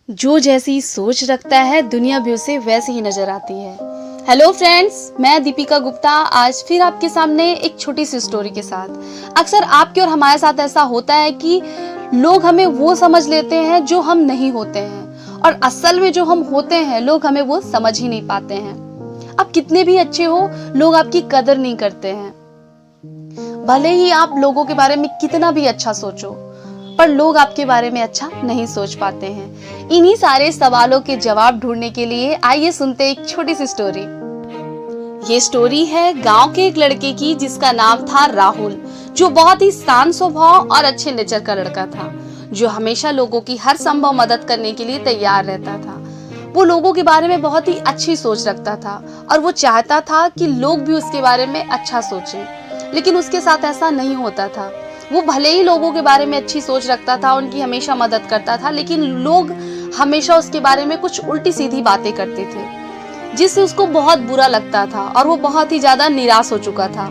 जो जैसी सोच रखता है दुनिया भी उसे वैसे ही नजर आती है। हेलो फ्रेंड्स, मैं दीपिका गुप्ता आज फिर आपके सामने एक छोटी सी स्टोरी के साथ। अक्सर आपके और हमारे साथ ऐसा होता है कि लोग हमें वो समझ लेते हैं जो हम नहीं होते हैं, और असल में जो हम होते हैं लोग हमें वो समझ ही नहीं पाते हैं। आप कितने भी अच्छे हो, लोग आपकी कदर नहीं करते हैं। भले ही आप लोगों के बारे में कितना भी अच्छा सोचो, पर लोग आपके बारे में अच्छा नहीं सोच पाते हैं। इन्हीं सारे सवालों के जवाब ढूंढने के लिए आइए सुनते हैं एक छोटी सी स्टोरी। ये स्टोरी है गांव के एक लड़के की जिसका नाम था राहुल, जो बहुत ही शांत स्वभाव और अच्छे नेचर का लड़का था, जो हमेशा लोगों की हर संभव मदद करने के लिए तैयार रहता था। वो लोगों के बारे में बहुत ही अच्छी सोच रखता था और वो चाहता था कि लोग भी उसके बारे में अच्छा सोचें, लेकिन उसके साथ ऐसा नहीं होता था। वो भले ही लोगों के बारे में अच्छी सोच रखता था, उनकी हमेशा मदद करता था, लेकिन लोग हमेशा उसके बारे में कुछ उल्टी सीधी बातें करते थे, जिससे उसको बहुत बुरा लगता था और वो बहुत ही ज्यादा निराश हो चुका था।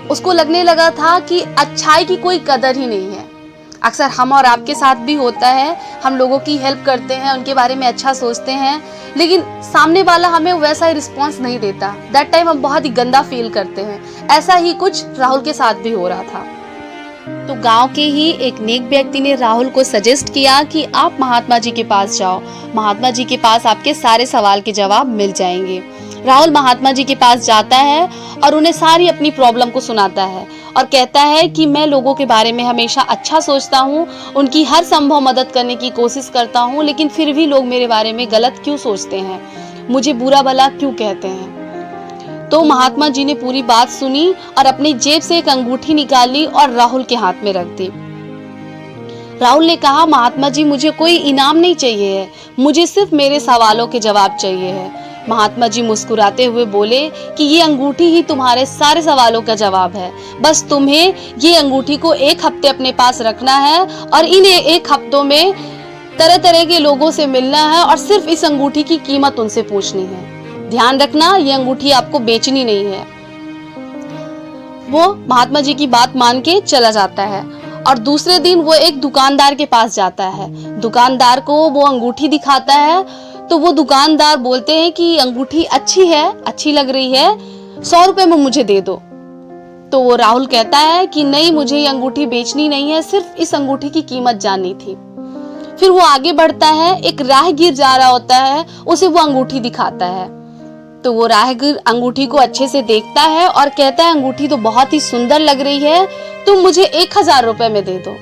उसको लगने लगा था कि अच्छाई की कोई कदर ही नहीं है। अक्सर हम और आपके साथ भी होता है, हम लोगों की हेल्प करते हैं, उनके बारे में अच्छा सोचते हैं, लेकिन सामने वाला हमें वैसा ही रिस्पॉन्स नहीं देता। दैट टाइम हम बहुत ही गंदा फील करते हैं। ऐसा ही कुछ राहुल के साथ भी हो रहा था। तो गांव के ही एक नेक व्यक्ति ने राहुल को सजेस्ट किया कि आप महात्मा जी के पास जाओ, महात्मा जी के पास आपके सारे सवाल के जवाब मिल जाएंगे। राहुल महात्मा जी के पास जाता है और उन्हें सारी अपनी प्रॉब्लम को सुनाता है और कहता है कि मैं लोगों के बारे में हमेशा अच्छा सोचता हूँ, उनकी हर संभव मदद करने की कोशिश करता हूँ, लेकिन फिर भी लोग मेरे बारे में गलत क्यों सोचते हैं, मुझे बुरा भला क्यों कहते हैं। तो महात्मा जी ने पूरी बात सुनी और अपनी जेब से एक अंगूठी निकाली और राहुल के हाथ में रख दी। राहुल ने कहा, महात्मा जी मुझे कोई इनाम नहीं चाहिए है, मुझे सिर्फ मेरे सवालों के जवाब चाहिए है। महात्मा जी मुस्कुराते हुए बोले कि ये अंगूठी ही तुम्हारे सारे सवालों का जवाब है, बस तुम्हें ये अंगूठी को 1 हफ्ते अपने पास रखना है और इन 1 हफ्तों में तरह तरह के लोगों से मिलना है और सिर्फ इस अंगूठी की कीमत उनसे पूछनी है। ध्यान रखना, ये अंगूठी आपको बेचनी नहीं है। वो महात्मा जी की बात मान के चला जाता है और दूसरे दिन वो एक दुकानदार के पास जाता है। दुकानदार को वो अंगूठी दिखाता है तो वो दुकानदार बोलते हैं कि अंगूठी अच्छी है, अच्छी लग रही है, 100 रुपए में मुझे दे दो। तो वो राहुल कहता है कि नहीं, मुझे ये अंगूठी बेचनी नहीं है, सिर्फ इस अंगूठी की कीमत जाननी थी। फिर वो आगे बढ़ता है, एक राहगीर जा रहा होता है, उसे वो अंगूठी दिखाता है। तो वो राहगीर अंगूठी को अच्छे से देखता है और कहता है, अंगूठी तो बहुत ही सुंदर लग रही है, तुम मुझे 1000 रुपए में दे दो।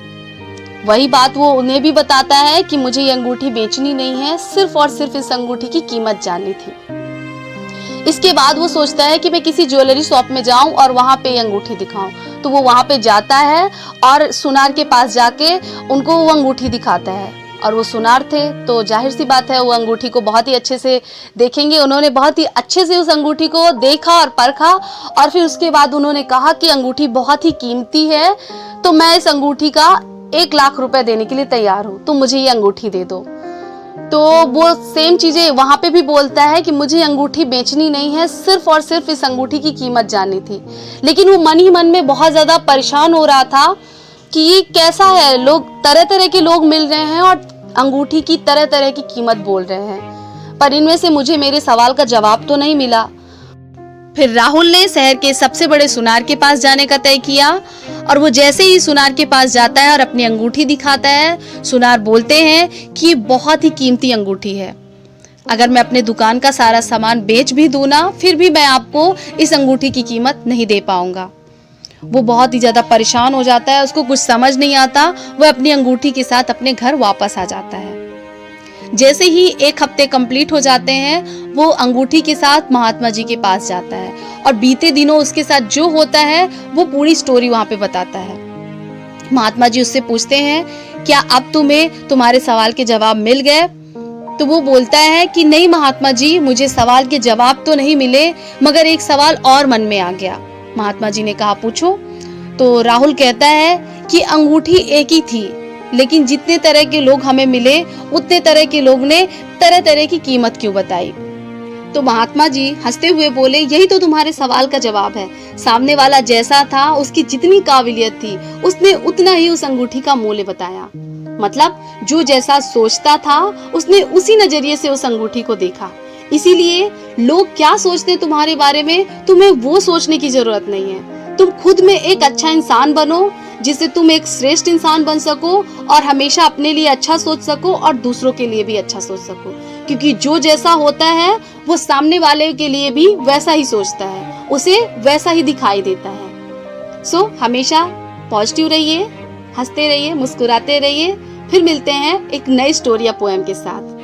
वही बात वो उन्हें भी बताता है कि मुझे ये अंगूठी बेचनी नहीं है, सिर्फ और सिर्फ इस अंगूठी की कीमत जाननी थी। इसके बाद वो सोचता है कि मैं किसी ज्वेलरी शॉप में जाऊं और वहां पे ये अंगूठी दिखाऊं। तो वो वहां पे जाता है और सुनार के पास जाके उनको वो अंगूठी दिखाता है, और वो सुनार थे तो जाहिर सी बात है वो अंगूठी को बहुत ही अच्छे से देखेंगे। उन्होंने बहुत ही अच्छे से उस अंगूठी को देखा और परखा और फिर उसके बाद उन्होंने कहा कि अंगूठी बहुत ही कीमती है, तो मैं इस अंगूठी का 1 लाख रुपए देने के लिए तैयार हूँ, तो मुझे ये अंगूठी दे दो। तो वो सेम चीजें वहां पे भी बोलता है कि मुझे अंगूठी बेचनी नहीं है, सिर्फ और सिर्फ इस अंगूठी की कीमत जाननी थी। लेकिन वो मन ही मन में बहुत ज्यादा परेशान हो रहा था कि ये कैसा है, लोग तरह तरह के लोग मिल रहे हैं और अंगूठी की तरह तरह की कीमत बोल रहे हैं, पर इनमें से मुझे मेरे सवाल का जवाब तो नहीं मिला। फिर राहुल ने शहर के सबसे बड़े सुनार के पास जाने का तय किया और वो जैसे ही सुनार के पास जाता है और अपनी अंगूठी दिखाता है, सुनार बोलते हैं कि ये बहुत ही कीमती अंगूठी है, अगर मैं अपने दुकान का सारा सामान बेच भी दूं ना, फिर भी मैं आपको इस अंगूठी की कीमत नहीं दे पाऊंगा। वो बहुत ही ज्यादा परेशान हो जाता है, उसको कुछ समझ नहीं आता। वो अपनी अंगूठी के साथ अपने घर वापस आ जाता है। जैसे ही 1 हफ्ते कंप्लीट हो जाते हैं, वो अंगूठी के साथ महात्मा जी के पास जाता है और बीते दिनों उसके साथ जो होता है वो पूरी स्टोरी वहां पे बताता है। महात्मा जी उससे पूछते हैं, क्या अब तुम्हें तुम्हारे सवाल के जवाब मिल गए? तो वो बोलता है कि नहीं महात्मा जी, मुझे सवाल के जवाब तो नहीं मिले, मगर एक सवाल और मन में आ गया। महात्मा जी ने कहा, पूछो। तो राहुल कहता है कि अंगूठी एक ही थी, लेकिन जितने तरह के लोग हमें मिले, उतने तरह के लोग ने तरह तरह की कीमत क्यों बताई। तो महात्मा जी हंसते हुए बोले, यही तो तुम्हारे सवाल का जवाब है। सामने वाला जैसा था, उसकी जितनी काबिलियत थी, उसने उतना ही उस अंगूठी का मूल्य बताया। मतलब जो जैसा सोचता था, उसने उसी नजरिए से उस अंगूठी को देखा। इसीलिए लोग क्या सोचते हैं तुम्हारे बारे में, तुम्हें वो सोचने की जरूरत नहीं है। तुम खुद में एक अच्छा इंसान बनो, जिससे तुम एक श्रेष्ठ इंसान बन सको और हमेशा अपने लिए अच्छा सोच सको और दूसरों के लिए भी अच्छा सोच सको। क्योंकि जो जैसा होता है वो सामने वाले के लिए भी वैसा ही सोचता है, उसे वैसा ही दिखाई देता है। सो हमेशा पॉजिटिव रहिए, हंसते रहिए, मुस्कुराते रहिए। फिर मिलते हैं एक नई स्टोरी या पोएम के साथ।